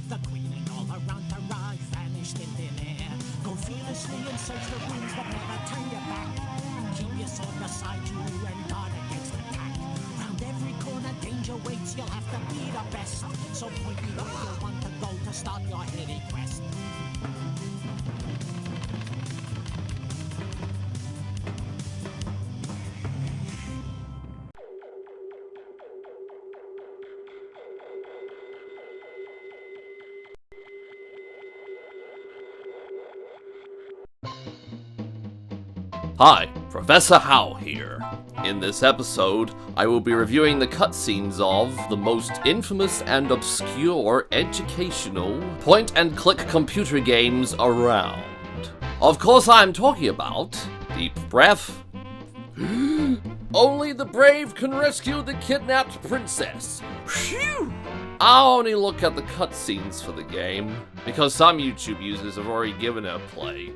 The queen and all her entourage vanished in thin air. Go fearlessly and search the rooms, but never turn your back. Keep your sword beside you and guard against attack. Round every corner danger waits, you'll have to be the best. So point me where you want to go to start your heady quest. Hi, Professor Howe here. In this episode, I will be reviewing the cutscenes of the most infamous and obscure educational point-and-click computer games around. Of course, I'm talking about Deep Breath. Only the brave can rescue the kidnapped princess. Phew! I'll only look at the cutscenes for the game, because some YouTube users have already given it a play.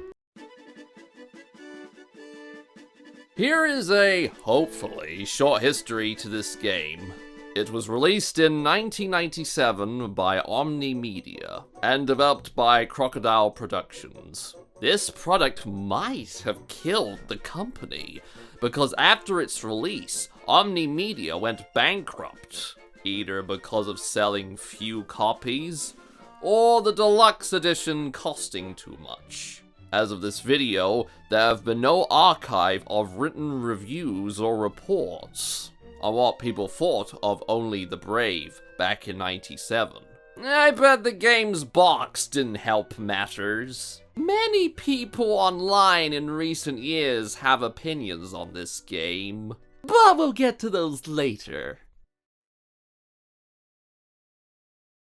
Here is a, hopefully, short history to this game. It was released in 1997 by Omnimedia, and developed by Crocodile Productions. This product might have killed the company, because after its release, Omnimedia went bankrupt, either because of selling few copies, or the deluxe edition costing too much. As of this video, there have been no archive of written reviews or reports on what people thought of Only the Brave back in '97. I bet the game's box didn't help matters. Many people online in recent years have opinions on this game, but we'll get to those later.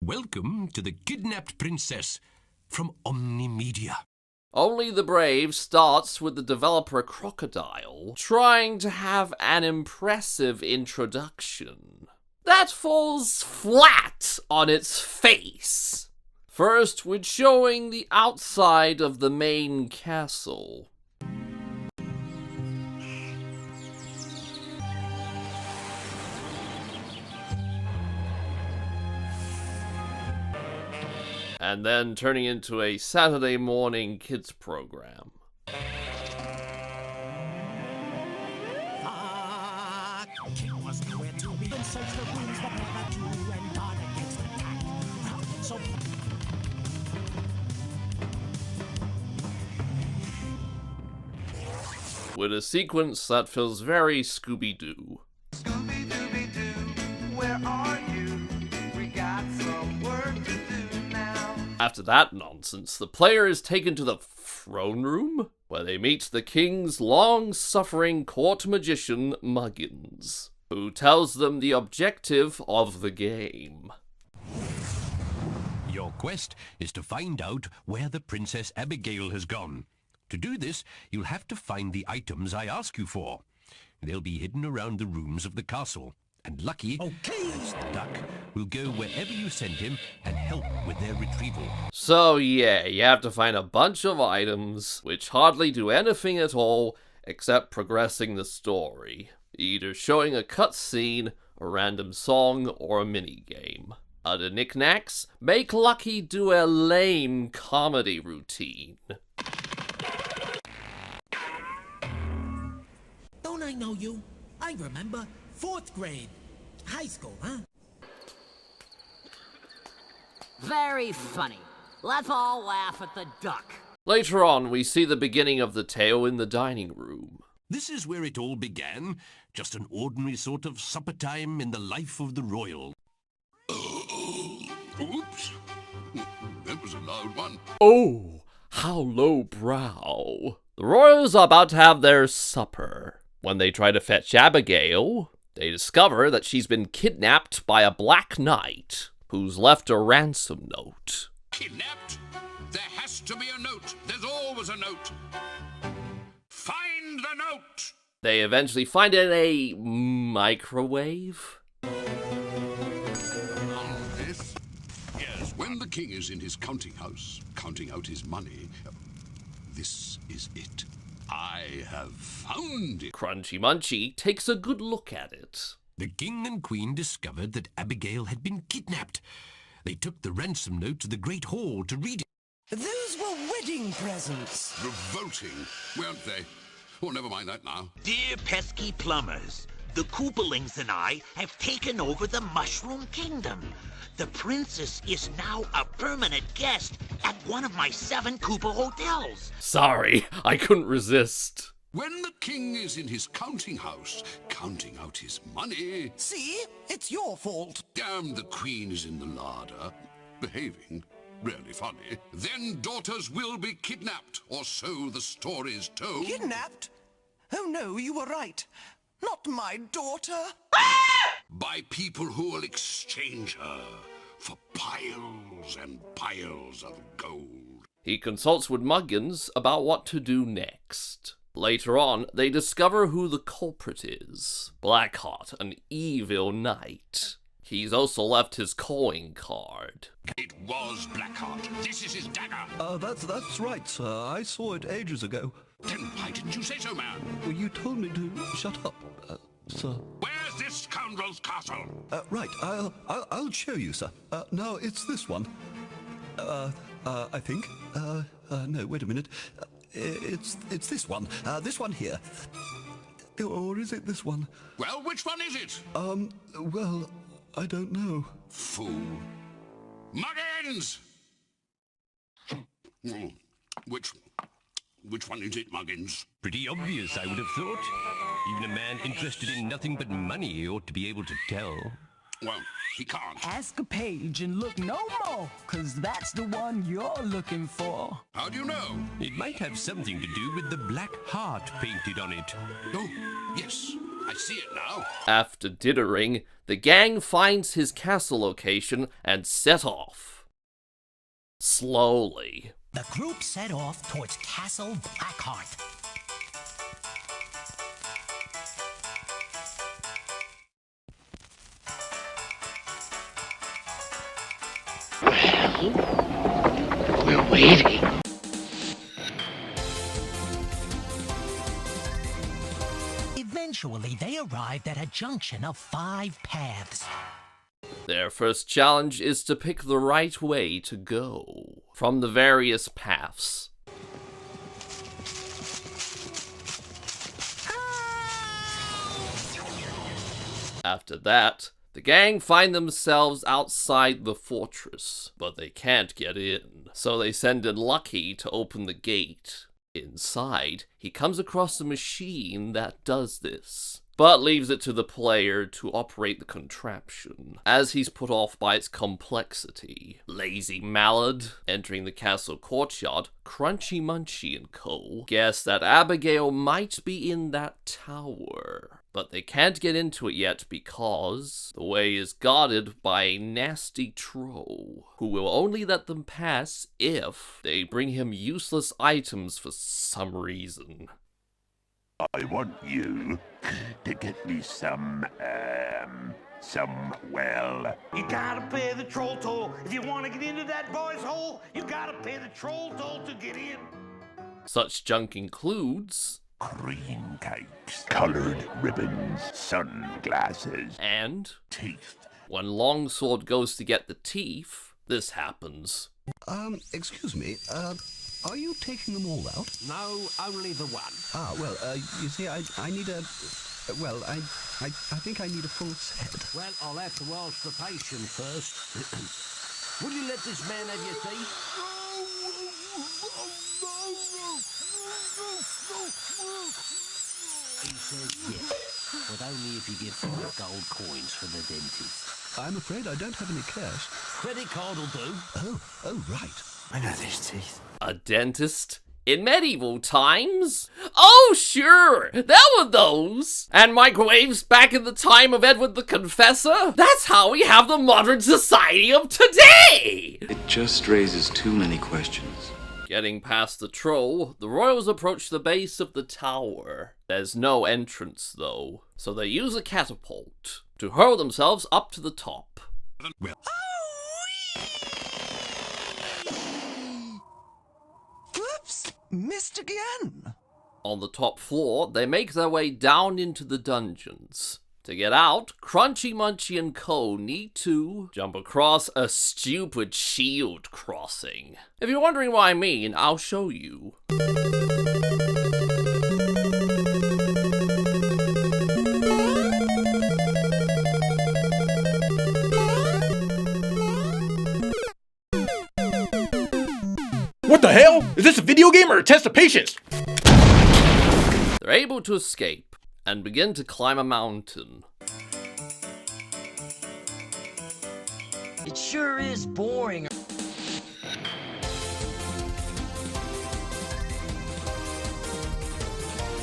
Welcome to the Kidnapped Princess from Omnimedia. Only the Brave starts with the developer Crocodile trying to have an impressive introduction that falls flat on its face. First, with showing the outside of the main castle. And then turning into a Saturday morning kids program. King was nowhere to be. Then search the rooms, but never do, and guard against attack. So with a sequence that feels very Scooby-Doo. Scooby-Dooby-Doo, where are you? We got some work to do now. After that nonsense, the player is taken to the throne room, where they meet the king's long-suffering court magician, Muggins, who tells them the objective of the game. Your quest is to find out where the Princess Abigail has gone. To do this, you'll have to find the items I ask you for. They'll be hidden around the rooms of the castle. And Lucky, as the duck, will go wherever you send him and help with their retrieval. So yeah, you have to find a bunch of items, which hardly do anything at all except progressing the story. Either showing a cutscene, a random song, or a minigame. Other knickknacks make Lucky do a lame comedy routine. don't I know you? I remember 4th grade. High school, huh? Very funny. Let's all laugh at the duck. Later on, we see the beginning of the tale in the dining room. This is where it all began. Just an ordinary sort of supper time in the life of the royal. Oops. That was a loud one. Oh, how lowbrow. The royals are about to have their supper. When they try to fetch Abigail, they discover that she's been kidnapped by a black knight who's left a ransom note. Kidnapped? There has to be a note. There's always a note. Find the note! They eventually find it in a microwave. Yes. Yes. When the king is in his counting house, counting out his money, this is it. I have found it. Crunchy Munchy takes a good look at it. The king and queen discovered that Abigail had been kidnapped. They took the ransom note to the Great Hall to read it. Those were wedding presents. Revolting, weren't they? Oh, never mind that now. Dear pesky plumbers, the Koopalings and I have taken over the Mushroom Kingdom. The princess is now a permanent guest at one of my 7 Koopa hotels. Sorry, I couldn't resist. When the king is in his counting house, counting out his money, See? It's your fault. damn the queen is in the larder, behaving really funny, then daughters will be kidnapped, or so the story's told. Kidnapped? Oh no, you were right. Not my daughter. By people who will exchange her for piles and piles of gold. He consults with Muggins about what to do next. Later on, they discover who the culprit is. Blackheart, an evil knight. He's also left his calling card. It was Blackheart. This is his dagger. That's right, sir. I saw it ages ago. Then why didn't you say so, man? Well, you told me to shut up, sir. Where's this scoundrel's castle? Right, I'll show you, sir. Now, it's this one. I think. No, wait a minute. It's this one. This one here. Or is it this one? Well, which one is it? Well, I don't know. Fool. Muggins! Which one is it, Muggins? Pretty obvious, I would have thought. Even a man interested in nothing but money ought to be able to tell. Well, he can't. Ask a page and look no more, 'cause that's the one you're looking for. How do you know? It might have something to do with the black heart painted on it. Oh, yes, I see it now. After dinnering, the gang finds his castle location and set off. Slowly. The group set off towards Castle Blackheart. We're waiting. Eventually, they arrived at a junction of 5 paths. Their first challenge is to pick the right way to go from the various paths. After that, the gang find themselves outside the fortress, but they can't get in, so they send in Lucky to open the gate. Inside, he comes across a machine that does this, but leaves it to the player to operate the contraption, as he's put off by its complexity. Lazy Mallard, entering the castle courtyard, Crunchy Munchy and co. guess that Abigail might be in that tower, but they can't get into it yet because the way is guarded by a nasty troll, who will only let them pass if they bring him useless items for some reason. I want you to get me some, well... You gotta pay the troll toll. If you want to get into that boy's hole, you gotta pay the troll toll to get in. Such junk includes cream cakes, colored ribbons, sunglasses, and teeth. when Longsword goes to get the teeth, this happens. Excuse me, are you taking them all out? No, only the one. Well, you see, I need a... Well, I think I need a full set. Well, I'll have to ask the patient first. Will you let this man have your tea? He says yes, but only if you give 5 gold coins for the dentist. I'm afraid I don't have any cash. Credit card will do. Oh, right. I know these teeth. A dentist? In medieval times? Oh, sure! There were those! And microwaves back in the time of Edward the Confessor? That's how we have the modern society of today! It just raises too many questions. Getting past the troll, the royals approach the base of the tower. There's no entrance, though, so they use a catapult to hurl themselves up to the top. Well, Oops! Missed again. On the top floor, they make their way down into the dungeons. To get out, Crunchy Munchy and Co. need to jump across a stupid shield crossing. If you're wondering what I mean, I'll show you. What the hell? Is this a video game or a test of patience? They're able to escape and begin to climb a mountain. It sure is boring.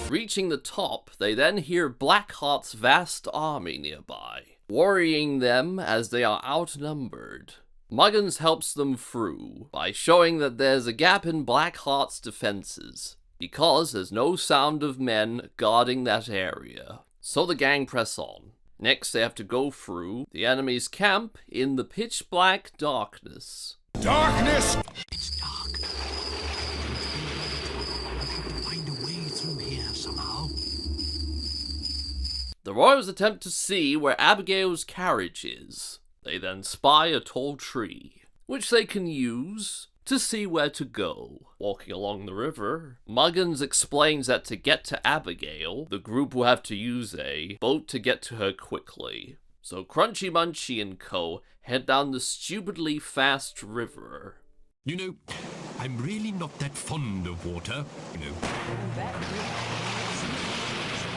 Reaching the top, they then hear Blackheart's vast army nearby, worrying them as they are outnumbered. Muggins helps them through by showing that there's a gap in Blackheart's defenses, because there's no sound of men guarding that area. So the gang press on. Next they have to go through the enemy's camp in the pitch black darkness. Darkness! It's dark. Find a way through here somehow. The Royals attempt to see where Abigail's carriage is. They then spy a tall tree, which they can use to see where to go. Walking along the river, Muggins explains that to get to Abigail, the group will have to use a boat to get to her quickly. So Crunchy Munchy and Co. head down the stupidly fast river. You know, I'm really not that fond of water, you know.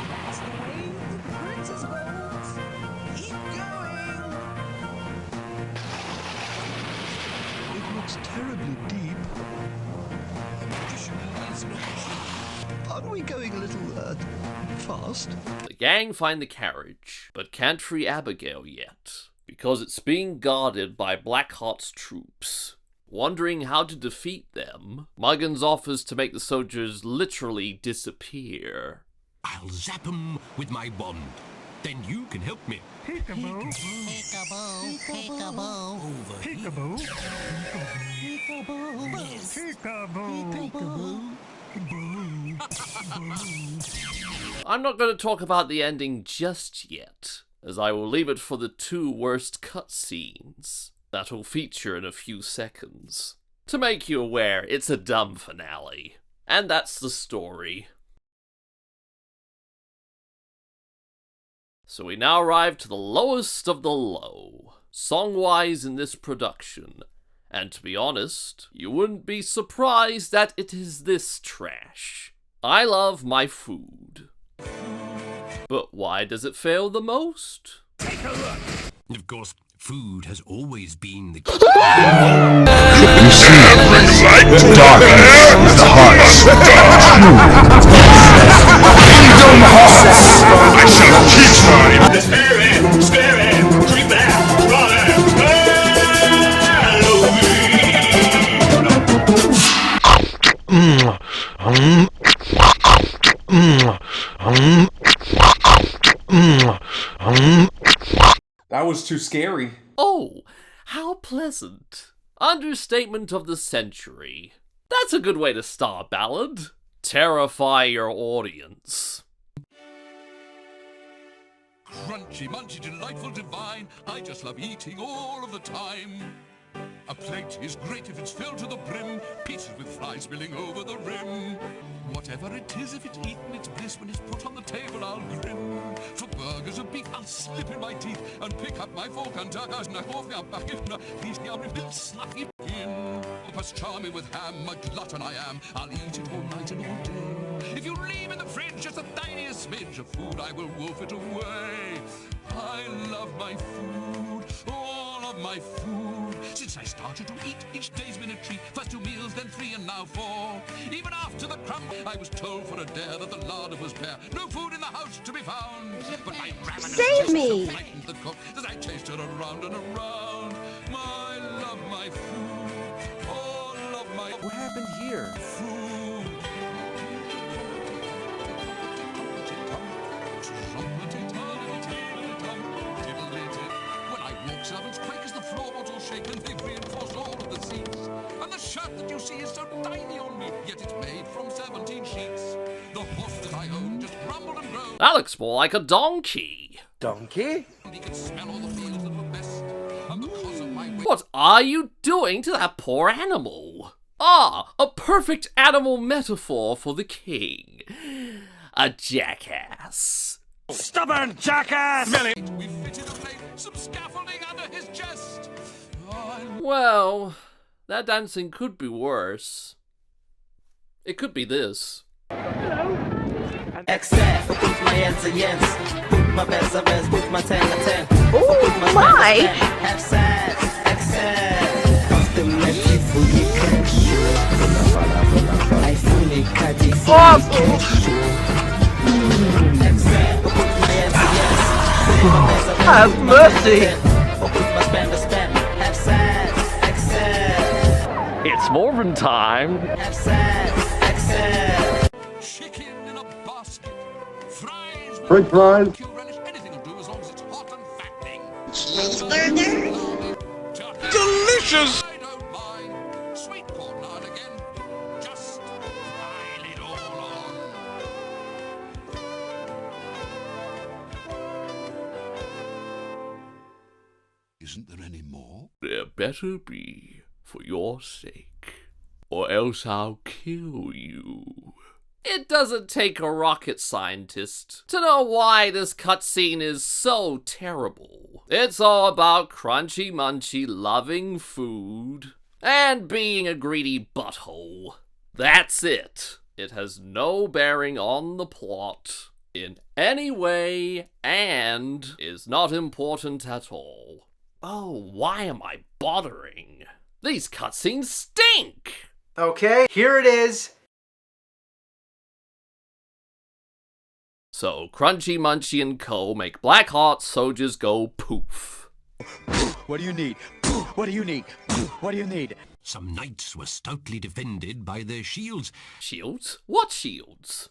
That's the way the princess goes. Keep going. It looks terribly deep. Aren't we going a little, fast? The gang find the carriage, but can't free Abigail yet, because it's being guarded by Blackheart's troops. Wondering how to defeat them, Muggins offers to make the soldiers literally disappear. I'll zap 'em with my wand. Then you can help me. Peekaboo. Peekaboo. Peekaboo. Over peekaboo. Peekaboo. Peekaboo. Peekaboo. I'm not going to talk about the ending just yet, as I will leave it for the 2 worst cutscenes that will feature in a few seconds. To make you aware, it's a dumb finale. And that's the story. So we now arrive to the lowest of the low, song-wise in this production. And to be honest, you wouldn't be surprised that it is this trash. I love my food. But why does it fail the most? Take a look! Of course, food has always been the... You see, light, darkness, the hearts of Kingdom Hearts! I shall teach her! Spare him! Spare him! Creep out! Run That was too scary. Oh, how pleasant. Understatement of the century. That's a good way to start a ballad. Terrify your audience. Crunchy, munchy, delightful, divine. I just love eating all of the time. A plate is great if it's filled to the brim, pieces with flies spilling over the rim. Whatever it is, if it's eaten, it's bliss. When it's put on the table, I'll grin. For burgers of beef, I'll slip in my teeth and pick up my fork and tuck out, knock off your back. If not, please, the refill, slap it in. Plus charming with ham, a glutton I am. I'll eat it all night and all day. If you leave in the fridge just the tiniest smidge of food, I will wolf it away. I love my food, all of my food. Since I started to eat, each day's been a treat. First 2 meals, then 3, and now 4. Even after the crumb, I was told for a dare that the larder was bare. No food in the house to be found. But my ravenous Save me! frightened the cook as I chased her around and around. I love my food, all of my... What happened here? Food. When I walk, servants quake as the floorboards all shake, and they've reinforced all of the seats. And the shirt that you see is so tiny on me, yet it's made from 17 sheets. The horse that I own just grumbled and groaned. That looks more like a donkey. Donkey? What are you doing to that poor animal? Ah, a perfect animal metaphor for the king. A jackass. Stubborn jackass! We fitted a plate, some scaffolding under his chest. Well, that dancing could be worse. It could be this. Accept, put my hands in yes. Put my best of best, put my 10 to 10. Oh my! Have sex, accept. Ultimately fully I fully cut it. Accept, put my hands in yes. Have mercy! Put my spend to spend. Have sex, accept. It's Mormon time. Have sex, accept. Chicken in a basket. Fries. French fries. Anything will do as long as it's hot and fattening. Cheeseburger. Delicious! I don't mind. Sweet corn now and again. Just pile it all on. Isn't there any more? There better be, for your sake, or else I'll kill you. It doesn't take a rocket scientist to know why this cutscene is so terrible. It's all about Crunchy Munchy loving food and being a greedy butthole. That's it. It has no bearing on the plot in any way and is not important at all. Oh, why am I bothering? These cutscenes stink! Okay, here it is. So, Crunchy Munchy and Co. make black heart soldiers go poof. What do you need? What do you need? What do you need? Some knights were stoutly defended by their shields. Shields? What shields?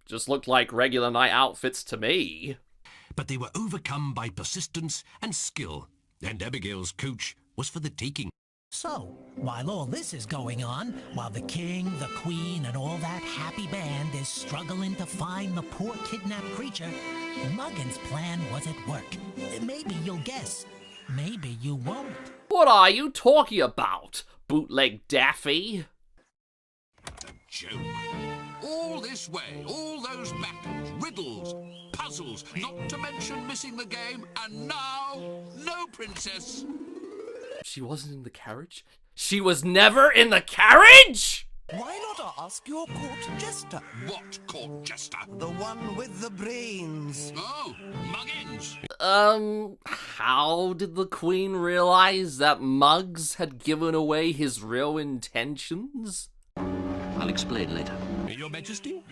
Just look like regular knight outfits to me. But they were overcome by persistence and skill, and Abigail's coach was for the taking. So, while all this is going on, while the king, the queen, and all that happy band is struggling to find the poor kidnapped creature, Muggin's plan was at work. Maybe you'll guess. Maybe you won't. What are you talking about, bootleg Daffy? A joke. All this way, all those battles, riddles, puzzles, not to mention missing the game, and now, no princess. She wasn't in the carriage? She was never in the carriage?! Why not ask your court jester? What court jester? The one with the brains. Oh, Muggins. How did the queen realize that Muggs had given away his real intentions? I'll explain later. Your Majesty?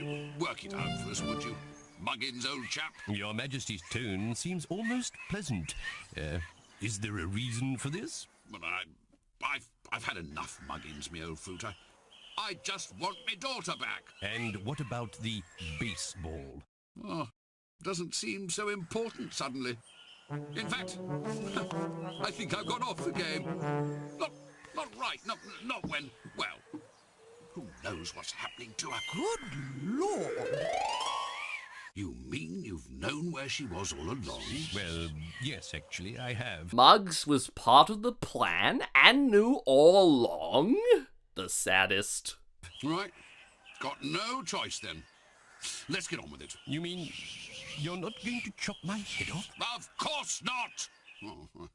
Work it out for us, would you? Muggins, old chap. Your Majesty's tone seems almost pleasant. Is there a reason for this? Well, I've had enough Muggins, me old fruit. I just want my daughter back. And what about the baseball? Oh, doesn't seem so important suddenly. In fact, I think I've gone off the game. Not right, not when, well, who knows what's happening to her? Good Lord. You mean you've known where she was all along? Well, yes, actually, I have. Muggs was part of the plan and knew all along? The saddest. Right. Got no choice then. Let's get on with it. You mean you're not going to chop my head off? Of course not!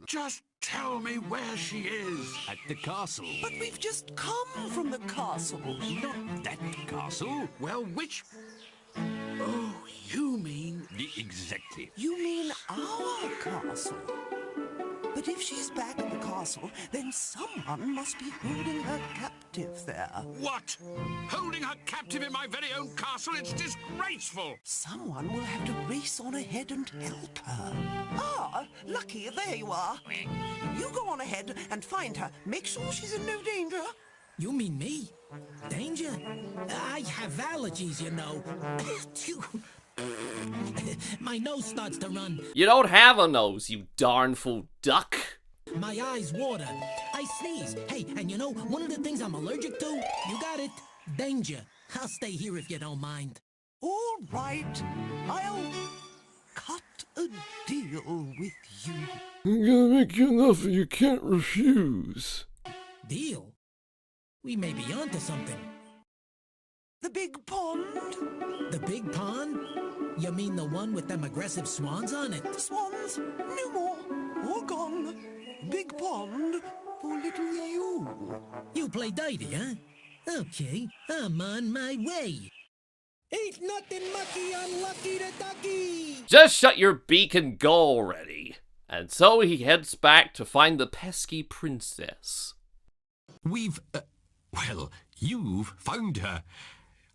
Just tell me where she is. At the castle. But we've just come from the castle. Not that castle. Well, which... Oh, you mean... The executive. You mean our castle? But if she's back at the castle, then someone must be holding her captive there. What? Holding her captive in my very own castle? It's disgraceful! Someone will have to race on ahead and help her. Ah, Lucky, there you are. You go on ahead and find her. Make sure she's in no danger. You mean me? Danger? I have allergies, you know. My nose starts to run. You don't have a nose, you darn fool duck. My eyes water. I sneeze. Hey, and you know, one of the things I'm allergic to? You got it. Danger. I'll stay here if you don't mind. All right. I'll cut a deal with you. I'm gonna make you an offer you can't refuse. Deal? We may be onto something. The big pond? The big pond? You mean the one with them aggressive swans on it? The swans? No more. All gone. Big pond for little you. You play dirty, huh? Okay, I'm on my way. Ain't nothing mucky on Lucky the Ducky! Just shut your beak and go already. And so he heads back to find the pesky princess. We've, well, you've found her.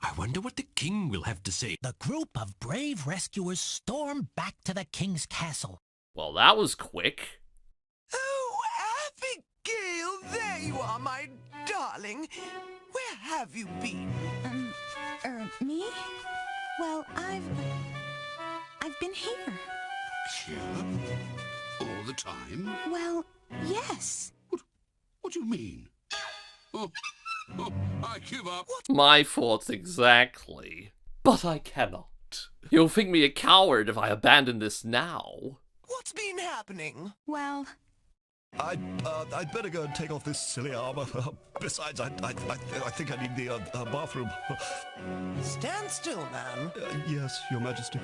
I wonder what the king will have to say. The group of brave rescuers storm back to the king's castle. Well, that was quick. Oh, Abigail, there you are, my darling. Where have you been? Me? Well, I've been here. Here? All the time? Well, yes. What do you mean? Oh, I give up. My thoughts exactly. But I cannot. You'll think me a coward if I abandon this now. What's been happening? Well, I'd better go and take off this silly armor. Besides, I think I need the bathroom. Stand still, man. Yes, Your Majesty.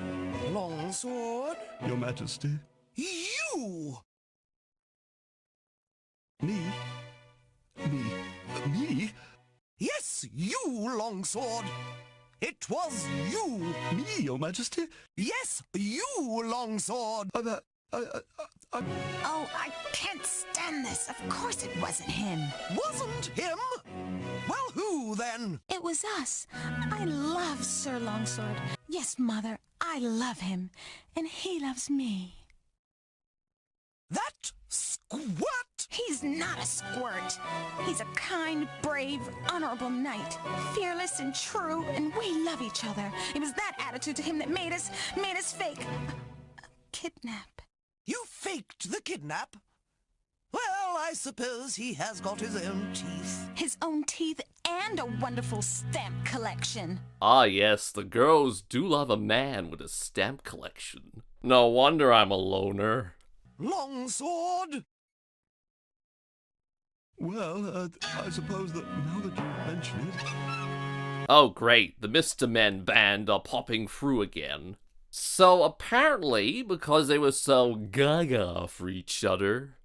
Long sword. Your Majesty. You! Me? Me? Yes, you, Longsword. It was you. Me, Your Majesty? Yes, you, Longsword. Oh, I can't stand this. Of course it wasn't him. Wasn't him? Well, who then? It was us. I love Sir Longsword. Yes, Mother, I love him. And he loves me. That squirt? He's not a squirt. He's a kind, brave, honorable knight. Fearless and true, and we love each other. It was that attitude to him that made us fake a kidnap. You faked the kidnap? Well, I suppose he has got his own teeth. His own teeth and a wonderful stamp collection. Ah yes, the girls do love a man with a stamp collection. No wonder I'm a loner. Longsword? Well, I suppose that now that you mention it... Oh great, the Mr. Men band are popping through again. So apparently, because they were so gaga for each other,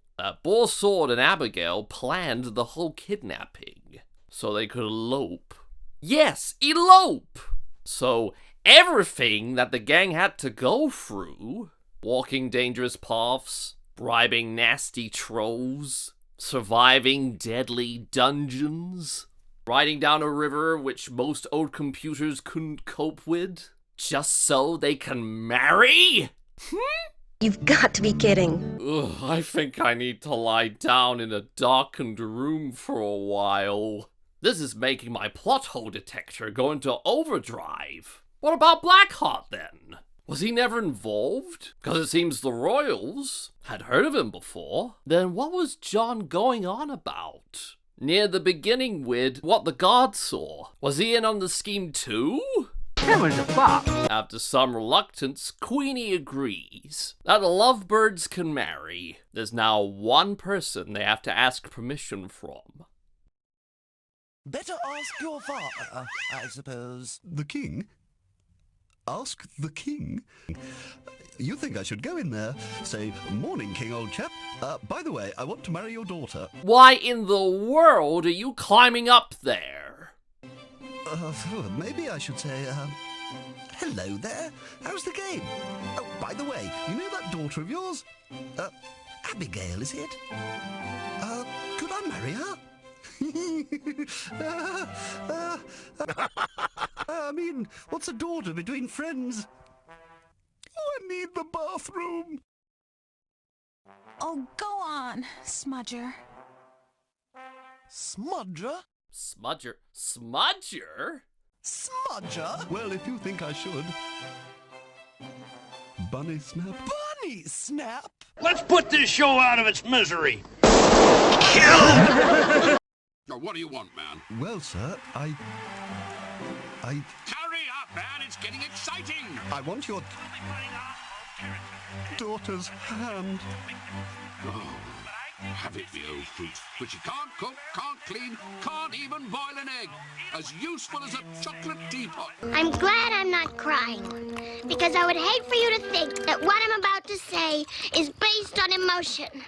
Bullsword and Abigail planned the whole kidnapping so they could elope. Yes, elope! So everything that the gang had to go through, walking dangerous paths, bribing nasty trolls, surviving deadly dungeons, riding down a river which most old computers couldn't cope with, just so they can marry? You've got to be kidding. Ugh, I think I need to lie down in a darkened room for a while. This is making my plot hole detector go into overdrive. What about Blackheart then? Was he never involved? Because it seems the royals had heard of him before. Then what was John going on about? Near the beginning with what the gods saw. Was he in on the scheme too? Heavens above! After some reluctance, Queenie agrees that the lovebirds can marry. There's now one person they have to ask permission from. Better ask your father, I suppose. The king? Ask the king? You think I should go in there, say, "Morning, king, old chap. By the way, I want to marry your daughter." Why in the world are you climbing up there? Maybe I should say, hello there. How's the game? Oh, by the way, you know that daughter of yours? Abigail, is it? Could I marry her? I mean, what's a daughter between friends? Oh, I need the bathroom. Oh, go on, Smudger. Smudger? Smudger? Smudger? Smudger? Well, if you think I should. Bunny Snap? Bunny Snap? Let's put this show out of its misery. Now, what do you want, man? Well, sir, I... Hurry up, man, it's getting exciting! I want your... daughter's hand. Oh, have it, the old fruit. But you can't cook, can't clean, can't even boil an egg. As useful as a chocolate teapot. I'm glad I'm not crying, because I would hate for you to think that what I'm about to say is based on emotion.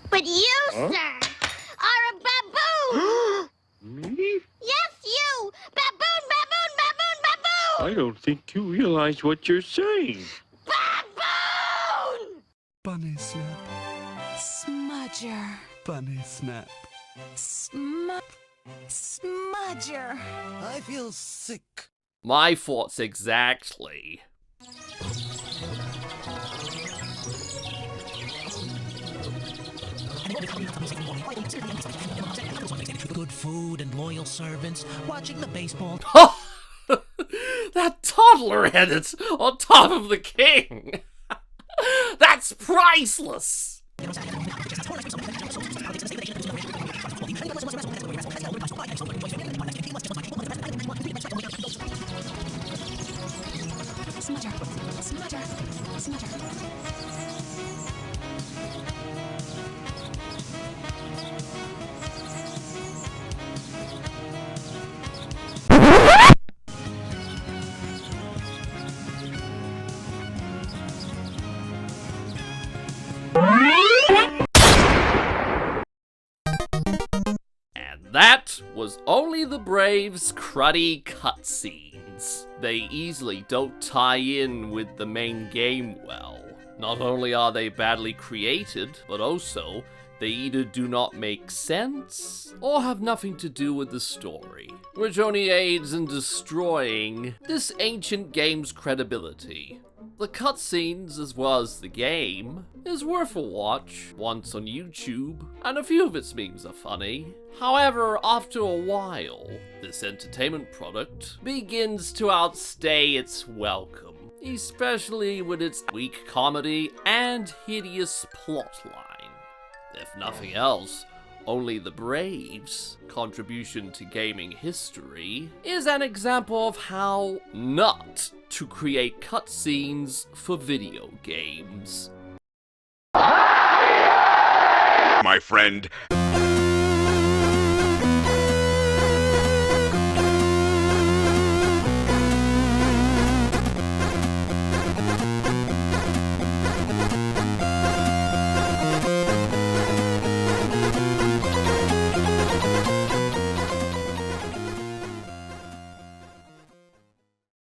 But you, sir, are a baboon! Me? Yes, you! Baboon, baboon, baboon, baboon! I don't think you realize what you're saying. Baboon! Bunny Snap. Smudger. Bunny Snap. Smudger. I feel sick. My thoughts exactly. Good food and loyal servants, watching the baseball. That toddler headed on top of the king! That's priceless! That was only the Braves' cruddy cutscenes. They easily don't tie in with the main game well. Not only are they badly created, but also they either do not make sense or have nothing to do with the story, which only aids in destroying this ancient game's credibility. The cutscenes, as well as the game, is worth a watch once on YouTube, and a few of its memes are funny. However, after a while, this entertainment product begins to outstay its welcome, especially with its weak comedy and hideous plotline. If nothing else, only the Braves' contribution to gaming history is an example of how not to create cutscenes for video games. My friend.